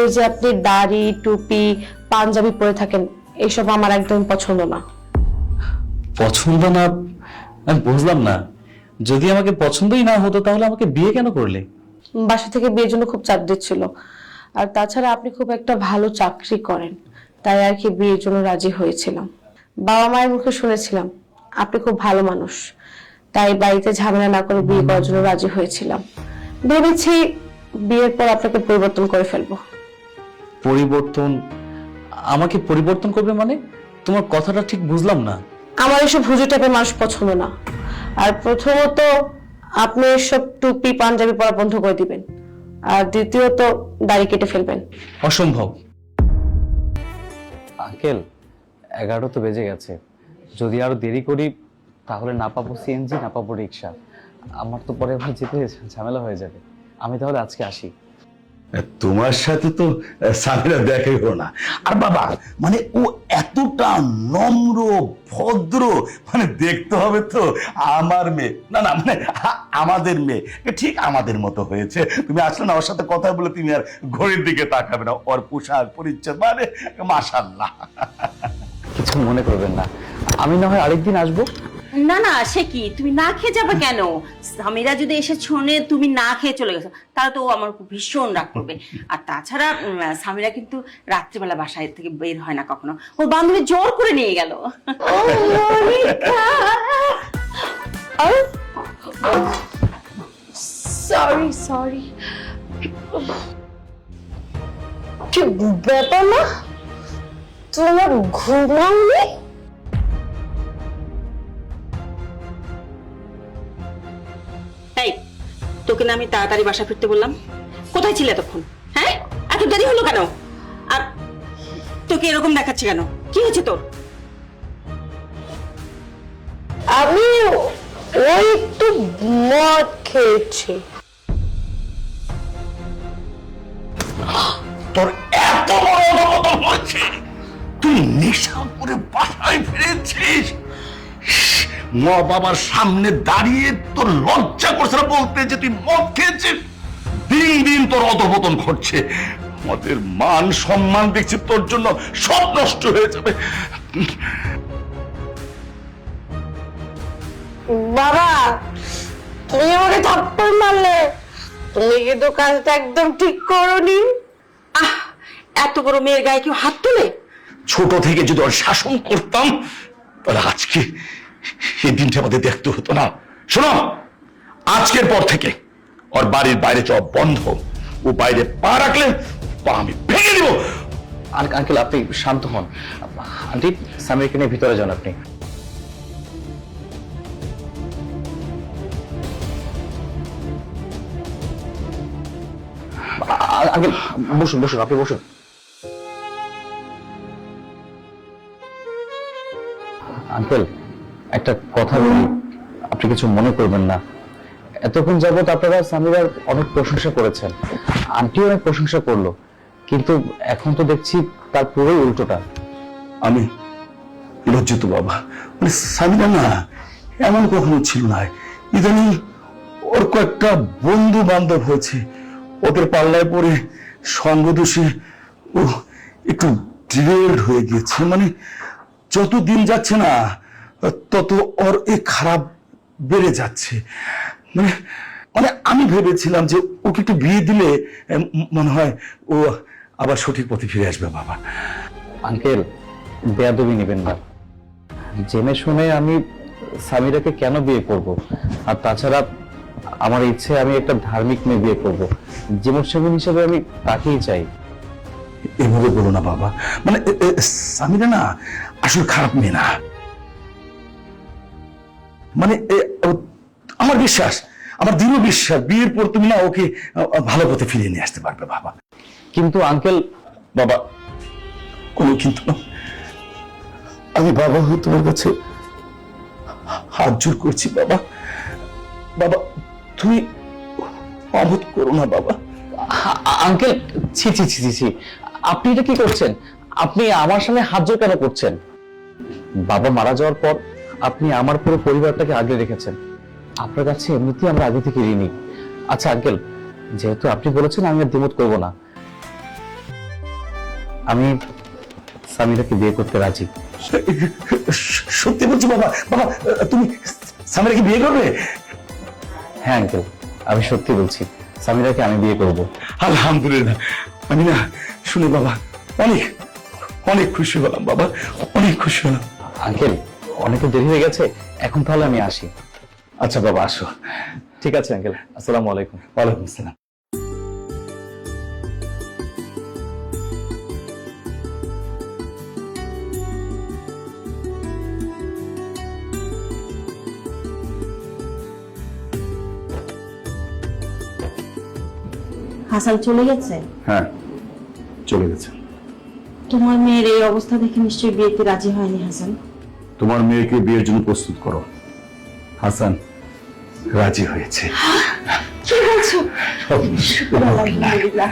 এই যে আপনি দাড়ি টুপি পাঞ্জাবি পরে থাকেন, এইসব আমার একদম পছন্দ না। পছন্দ না? আমি বুঝলাম না, যদি আমাকে পছন্দই না হতো তাহলে আমাকে বিয়ে কেন করলে? বাসা থেকে বিয়ের জন্য খুব চাপ দিচ্ছিল, আর তাছাড়া আপনি খুব একটা ভালো চাকরি করেন, তাই আর কি বিয়ের জন্য রাজি হয়েছিলাম। বাবা মায়ের মুখে শুনেছিলাম আপনি খুব ভালো মানুষ, তাই বাড়িতে ঝামেলা না করে বিয়ে করার জন্য রাজি হয়েছিলাম। ভেবেছি বিয়ের পর আপনাকে পরিবর্তন করে ফেলবো। পরিবর্তন? আমাকে পরিবর্তন করবে মানে? তোমার কথাটা ঠিক বুঝলাম না। আমার এসব হুজু টাইপের মানুষ পছন্দ না। আর প্রথমত আপনি এসব টুপি পাঞ্জাবি পরা বন্ধ করে দিবেন, আর দ্বিতীয়ত দাড়ি কেটে ফেলবেন। অসম্ভব। আঙ্কেল, 11 তো বেজে গেছে, যদি আরো দেরি করি তাহলে না পাবো সিএনজি, না পাবো রিক্সা। আমার তো পরে আবার যেতে ঝামেলা হয়ে যাবে। আমি তাহলে আজকে আসি। তোমার সাথে তো সামিরা দেখাই হলো না। আর বাবা মানে ও এতটা নম্র ভদ্র, মানে দেখতে হবে তো আমার মেয়ে, না না মানে আমাদের মেয়ে, ঠিক আমাদের মতো হয়েছে। তুমি আসলে না ওর সাথে কথা বলে তুমি আর ঘড়ির দিকে তাকাবে না, ওর পোশাক পরিচ্ছদ মানে মাশাআল্লাহ। কিছু মনে করবেন না, আমি না হয় আরেকদিন আসবো। না না, সে কি, তুমি না খেয়ে যাবে কেন? সামিরা যদি এসে শোনে তুমি না খেয়ে চলে গেছো, তাহলে তো ও আমার খুব ভীষণ রাগ করবে। আর তাছাড়া সামিরা কিন্তু রাত্রিবেলা বাসায় থেকে বের হয় না কখনো, ওর বান্ধবী জোর করে নিয়ে গেল। সরি সরি, কি ব্যাপার না, তোমার ঘুমাওনি? এই, তোকে না আমি তাড়াতাড়ি বাসা ফিরতে বললাম? কোথায় ছিলে এতক্ষণ? হ্যাঁ, এত দেরি হলো কেন? আর তোকে এরকম দেখাচ্ছে কেন? কি হয়েছে তোর? আমি ওই একটু মদ খেয়েছি। তোর এত বড় অধপতন হয়েছে, তুই নেশা করে বাসায় ফিরেছিস, মা বাবার সামনে দাঁড়িয়ে তোর লজ্জা করছে না বলতে যে তুই মদ খেয়েছিস? দিন দিন তোর অধপতন ঘটছে, আমাদের মান সম্মান দেখছি তোর জন্য সব নষ্ট হয়ে যাবে। বাবা, তুমি আমাকে থাপ্পড় মারলে, তুমি কিন্তু কাজটা একদম ঠিক করোনি। আহ, এত বড় মেয়ের গায়ে কেউ হাত তোলে? ছোট থেকে যদি ওর শাসন করতাম তাহলে আজকে এই দিনটা আমাদের দেখতে হতো না। শোনো, আজকের পর থেকে ওর বাড়ির বাইরে যাওয়া বন্ধ, ও বাইরে পা রাখলে পা আমি ভেঙে দিব। আঙ্কেল, আপনি শান্ত হন। আন্টি, সামিরকে নিয়ে ভিতরে যান আপনি। আঙ্কেল বসুন বসুন, আপনি বসুন। আঙ্কেল, একটা কথা বলি, আপনি কিছু মনে করবেন না। এতক্ষণ যাবত আপনারা সামিরার অনেক প্রশংসা করেছেন, আন্টি অনেক প্রশংসা করলো, কিন্তু এখন তো দেখছি তার পুরোই উল্টোটা। আমি লজ্জিত বাবা, মানে সামিরা না এমন কখনো ছিল না। ইদানিং ওর কয়েকটা বন্ধু বান্ধব হয়েছে, ওদের পাল্লায় পড়ে সঙ্গ দোষে ও একটু ডিরেলড হয়ে গিয়েছে। মানে যত দিন যাচ্ছে না তত ওর এই খারাপ বেড়ে যাচ্ছে। মানে মানে আমি ভেবেছিলাম যে ওকে একটু বিয়ে দিলে মনে হয় ও আবার সঠিক পথে ফিরে আসবে বাবা। আঙ্কেল, বেয়াদবি নেবেন না। জেনে শুনে আমি সামিরাকে কেন বিয়ে করব? আর তাছাড়া আমার ইচ্ছে আমি একটা ধার্মিক মেয়ে বিয়ে করব, জীবনসঙ্গী হিসেবে আমি তাকেই চাই। এভাবে বলো না বাবা, মানে সামিরা না আসলে খারাপ মেয়ে না। মানে আমার বিশ্বাস, আমার দৃঢ় বিশ্বাস বিয়ের পর তুমি না ওকে ভালো পথে ফিরিয়ে নিয়ে আসতে পারবে বাবা। কিন্তু আঙ্কেল, বাবা কোনো কিন্তু না, আমি বাবা হয়ে তোমার কাছে হাত জোর করছি বাবা। বাবা তুমি অবোধ করো না বাবা। আঙ্কেল, ছি ছি ছি ছি, আপনি এটা কি করছেন? আপনি আমার সামনে হাত জোর কেন করছেন? বাবা মারা যাওয়ার পর আপনি আমার পুরো পরিবারটাকে আগলে রেখেছেন, আপনার কাছে এমনিতেই আমরা আগে থেকে ঋণী। আচ্ছা আঙ্কেল, যেহেতু আপনি বলেছেন আমি আর দ্বিমত করবো না। আমি সামিরাকে বিয়ে করতে রাজি। সত্যি বলছি বাবা? বাবা, তুমি সামিরাকে বিয়ে করবে? হ্যাঁ আঙ্কেল, আমি সত্যি বলছি, সামিরাকে আমি বিয়ে করব। আলহামদুলিল্লাহ। আমি না শুনে বাবা অনেক অনেক খুশি হলাম বাবা, অনেক খুশি হলাম। আঙ্কেল, অনেক দেরি হয়ে গেছে, এখন তাহলে আমি আসি। আচ্ছা বাবা, আসো। ঠিক আছে আঙ্কেল, আসসালামু আলাইকুম। ওয়ালাইকুম আসসালাম। হাসান চলে গেছে? হ্যাঁ, চলে গেছে। তোমার মেয়ের এই অবস্থা দেখে নিশ্চয়ই বিয়েতে রাজি হয়নি হাসান। তোমার মেয়েকে বিয়ের জন্য প্রস্তুত করো। হাসান রাজি হয়েছে। কি বলছো? আলহামদুলিল্লাহ।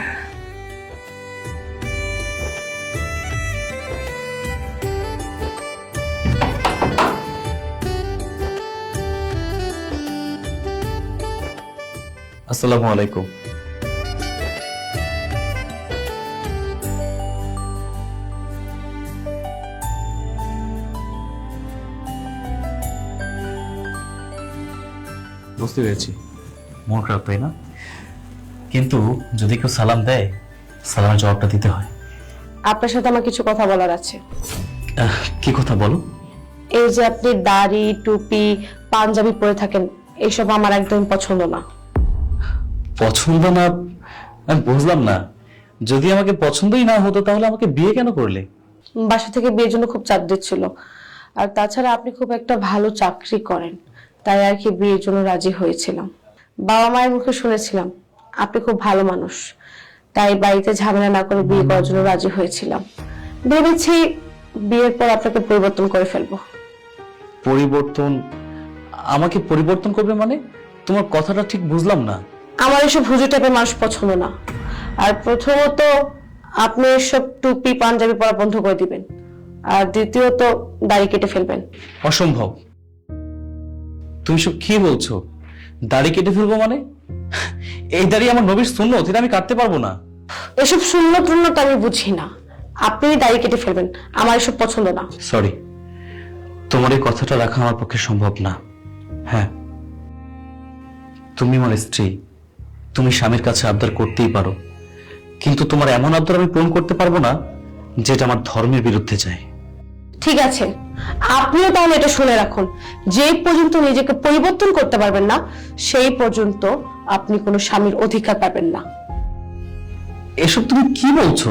আসসালামু আলাইকুম। বুঝতে পেরেছি, মন খারাপ তাই না? কিন্তু যদি কেউ সালাম দেয়, সালামের জবাবটা দিতে হয়। আপনার সাথে আমার কিছু কথা বলার আছে। কি কথা বলো? এই যে আপনি দাড়ি, টুপি, পাঞ্জাবি পরে থাকেন, এইসব আমার একদম পছন্দ না। পছন্দ না? আমি বুঝলাম না। যদি আমাকে পছন্দই না হতো তাহলে আমাকে বিয়ে কেন করলে? বাসা থেকে বিয়ের জন্য খুব চাপ দিচ্ছিল, আর তাছাড়া আপনি খুব একটা ভালো চাকরি করেন, তাই আর কি বিয়ের জন্য রাজি হয়েছিলাম। বাবা মায়ের মুখে শুনেছিলাম আপনি খুব ভালো মানুষ, তাই বাড়িতে ঝামেলা না করে বিয়ে করার জন্য রাজি হয়েছিলাম। ভেবেছি বিয়ের পর আপনাকে পরিবর্তন করে ফেলবো। পরিবর্তন? আমাকে পরিবর্তন করবে মানে? তোমার কথাটা ঠিক বুঝলাম না। আমার এসব হুজুর টাইপের মানুষ পছন্দ না। আর প্রথমত আপনি এসব টুপি পাঞ্জাবি পরা বন্ধ করে দিবেন, আর দ্বিতীয়ত দাড়ি কেটে ফেলবেন। অসম্ভব। তুমি সব কি বলছো? দাড়ি কেটে ফেলবো মানে? এই দাড়ি আমার নবীর সুন্নত, এটা আমি কাটতে পারবো না। এসব সুন্নত টুন্নত আমি বুঝি না, আপনি দাড়ি কেটে ফেলবেন, আমার এসব পছন্দ না। সরি, তোমার এই কথাটা রাখা আমার পক্ষে সম্ভব না। হ্যাঁ, তুমি আমার স্ত্রী, তুমি স্বামীর কাছে আবদার করতেই পারো, কিন্তু তোমার এমন আবদার আমি পূরণ করতে পারবো না যেটা আমার ধর্মের বিরুদ্ধে যায়। ঠিক আছে, আপনিও তাহলে এটা শুনে রাখুন, যেই পর্যন্ত নিজেকে পরিবর্তন করতে পারবেন না সেই পর্যন্ত আপনি কোনো স্বামীর অধিকার পাবেন না। এসব তুমি কি বলছো?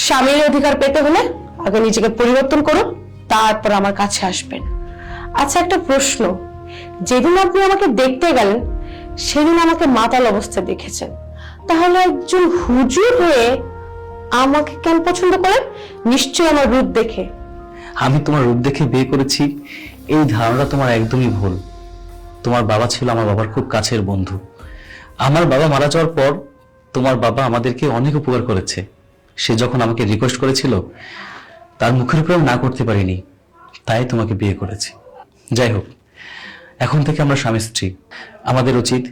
স্বামীর অধিকার পেতে হলে আগে নিজেকে পরিবর্তন করুন, তারপর আমার কাছে আসবেন। আচ্ছা, একটা প্রশ্ন, যেদিন আপনি আমাকে দেখতে গেলেন সেদিন আমাকে মাতাল অবস্থায় দেখেছেন, তাহলে একজন হুজুর হয়ে আমাকে কেন পছন্দ করেন? নিশ্চয়ই আমার রূপ দেখে। আমি তোমার রূপ দেখে বিয়ে করেছি, এই ধারণা তোমার একদমই ভুল। তোমার বাবা ছিল আমার বাবার খুব কাছের বন্ধু। আমার বাবা মারা যাওয়ার পর তোমার বাবা আমাদেরকে অনেক উপকার করেছে। সে যখন আমাকে রিকোয়েস্ট করেছিল, তার মুখের উপরে না করতে পারিনি, তাই তোমাকে বিয়ে করেছি। যাই হোক, এখন থেকে আমরা স্বামী স্ত্রী। আমাদের উচিত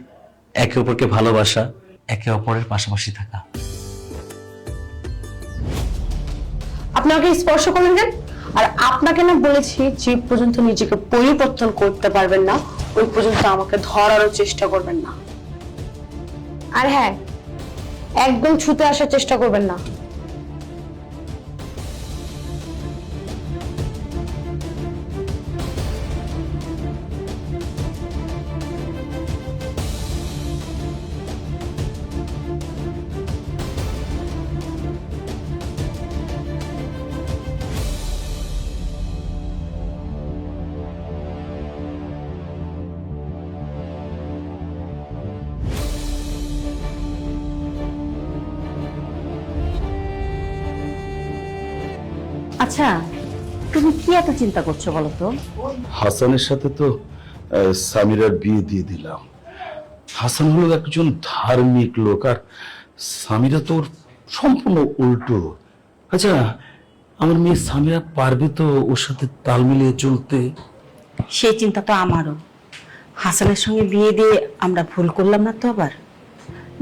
একে অপরকে ভালোবাসা, একে অপরের পাশাপাশি থাকা। আপনাকে স্পর্শ করলেন কেন? আর আপনাকে না বলেছি, যে পর্যন্ত নিজেকে পরিবর্তন করতে পারবেন না ওই পর্যন্ত আমাকে ধরারও চেষ্টা করবেন না। আর হ্যাঁ, একদম ছুতে আসার চেষ্টা করবেন না। আচ্ছা, তুমি কি এত চিন্তা করছো বলো তো? হাসানের সাথে তো সামিরার বিয়ে দিয়ে দিলাম। হাসান হলো একজন ধার্মিক লোক, আর সামিরা তো ওর সম্পূর্ণ উল্টো। আচ্ছা, আমার মেয়ে সামিরা পারবে তো ওর সাথে তাল মিলিয়ে চলতে? সেই চিন্তা তো আমারও। হাসানের সঙ্গে বিয়ে দিয়ে আমরা ভুল করলাম না তো? আবার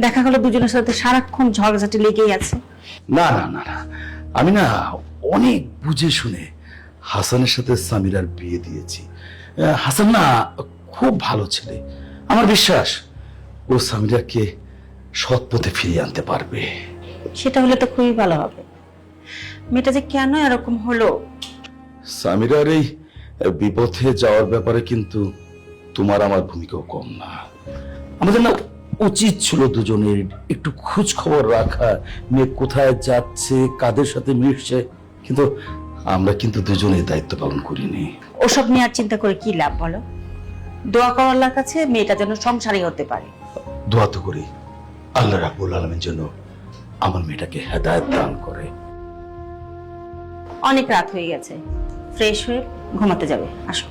দেখা গেল দুজনের সাথে সারাক্ষণ ঝগড়াঝাটি লেগেই আছে। না না না না, আমি না অনেক বুঝে শুনে হাসানের সাথে সামিরার বিয়ে দিয়েছি। হাসান না খুব ভালো ছেলে, আমার বিশ্বাস ও সামিরাকে সৎ পথে ফিরিয়ে আনতে পারবে। সেটা হলে তো খুবই ভালো হবে। মেয়েটা যে কেন এরকম হলো? সামিরার এই বিপথে যাওয়ার ব্যাপারে কিন্তু তোমার আমার ভূমিকাও কম না। আমাদের না উচিত ছিল দুজনের একটু খোঁজ খবর রাখা, মেয়ে কোথায় যাচ্ছে, কাদের সাথে মিশছে, কিন্তু আমরা কিন্তু দুজনেই দায়িত্ব পালন করিনি। ওসব নিয়ে আর চিন্তা করে কি লাভ বলো? দোয়া করো আল্লাহর কাছে মেয়েটা যেন সংসারী হতে পারে। দোয়া তো করি আল্লাহ রাব্বুল আলামিন যেন আমার মেয়েটাকে হেদায়েত দান করে। অনেক রাত হয়ে গেছে, ফ্রেশ হয়ে ঘুমাতে যাবে, আসো।